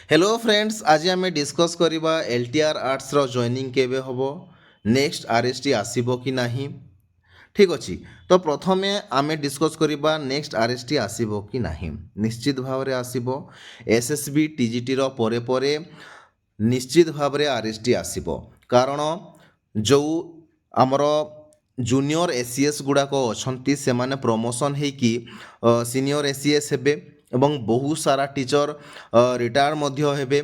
Hello friends, आज आम discuss करवा एलटीआर आर्ट्स रो जॉइनिंग केबे हबो, नेक्स्ट आरएसटी आसीबो कि नाही। ठीक अच्छी। तो प्रथमे आम डिस्कस करवा नेक्स्ट आरएसटी आसीबो कि नाही। निश्चित भाव रे आसीबो। एसएसबी टीजीटी रो परे परे निश्चित भाव रे आरएसटी आसीबो, कारण जो आमर जूनियर एसीएस गुड़ाक अच्छी से माने प्रमोशन होकि सीनियर एसीएस हेबे एवं बहुत सारा टीचर रिटायर मध्य हेबे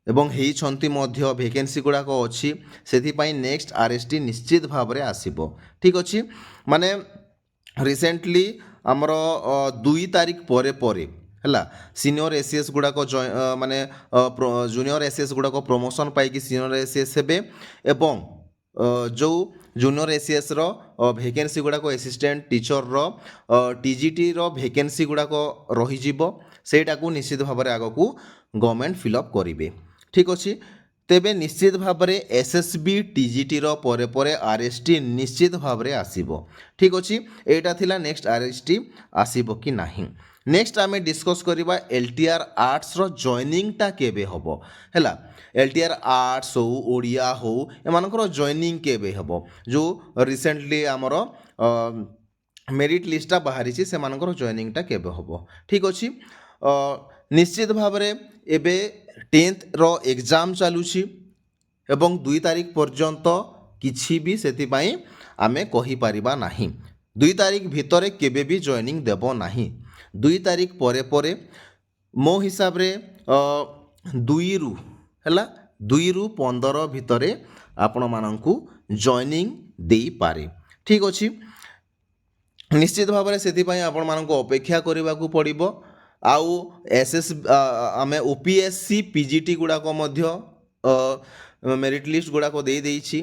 एवं हेइछंती मध्य वैकेंसी गुड़ाक अच्छी से नेक्स्ट आरएसटी निश्चित भाव रे आसीबो। ठीक अच्छी। माने रिसेंटली आमर 2 तारिख परे परे है सीनियर एसीएस गुड़ाक माने जूनियर एसीएस गुड़ाक प्रमोशन पाई सीनियर एसीएस हेबे एवं जो जूनियर एसीएस रो वैकेंसी गुड़ाक असिस्टेंट टीचर रो टीजीटी रो वैकेंसी गुड़ाक रही जीवो, सेटा को निश्चित भाव में आग को गवर्नमेंट फिलअप करेंगे। ठीक अच्छे। तेबे निश्चित भाव में एसएसबी टीजीटी रो परे परे आरएसटी निश्चित भाव में आसीबो। ठीक अच्छे। एटा थिला नेक्स्ट आरएसटी आसीबो कि नाही। नेक्स्ट आमे डिस्कस करवा एलटीआर आर्ट्स रो जॉइनिंग टा केबे हबो हैला। एलटीआर आर्ट्स हो ओडिया हो एमानकर जॉइनिंग केबे हबो, जो रिसेंटली आमर मेरिट लिस्टा बाहरी से मानकर जॉइनिंग टा केबे हबो। ठीक अच्छी। निश्चित भाव में एबे 10th रो एग्जाम चलुछि एवं 2 तारिख पर्यंत किछि भी सेतिपाई आमे कहि परिबा नाही। 2 तारिख भितरे केबे भी जॉइनिंग देबो नाही। 2 तारिख परे परे मो हिसाब रे 2 रु हैला 2 रु 15 भितरे आपण मानंकु जॉइनिंग देई पारे। ठीक अछि। निश्चित भाव में से आपण मानंकु अपेक्षा करने को पड़ो। आउ एसएस आमे ओपीएससी पीजीटी गुड़ाक मेरिट लिस्ट गुड़ाक दे देइछि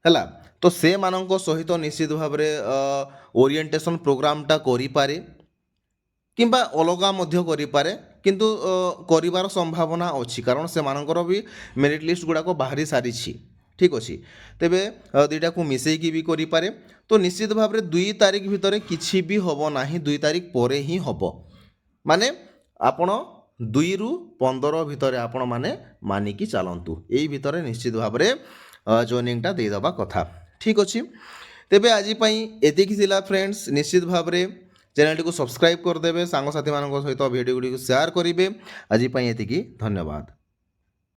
हैला। तो से मानंको सहित निश्चित भाव में ओरिएंटेशन प्रोग्राम टा करि पारे किंबा अलगा मध्य करि पारे, किंतु करिवार संभावना अच्छी, कारण से मानकर भी मेरिट लिस्ट गुड़ाक बाहरी सारी। ठीक अच्छे। तेबे दुईटा को मिसेकी भी करि पारे। तो निश्चित भाव में 2 तारिख भितर किछि भी हबो नाही, 2 तारिख परे ही हबो। माने आपण 2 रु 15 भितर आपण माने मानिकी चलतु, यही भितर निश्चित भाव में जॉइनिंग टा दे दबा कथा। ठीक अच्छे। तेबे आज एतिकी थिला फ्रेंड्स। निश्चित भाव में चैनल को सब्सक्राइब करदेवे, सांग साथी मान सहित वीडियो गुड़ी शेयर करेंगे। आज एतिकी, धन्यवाद।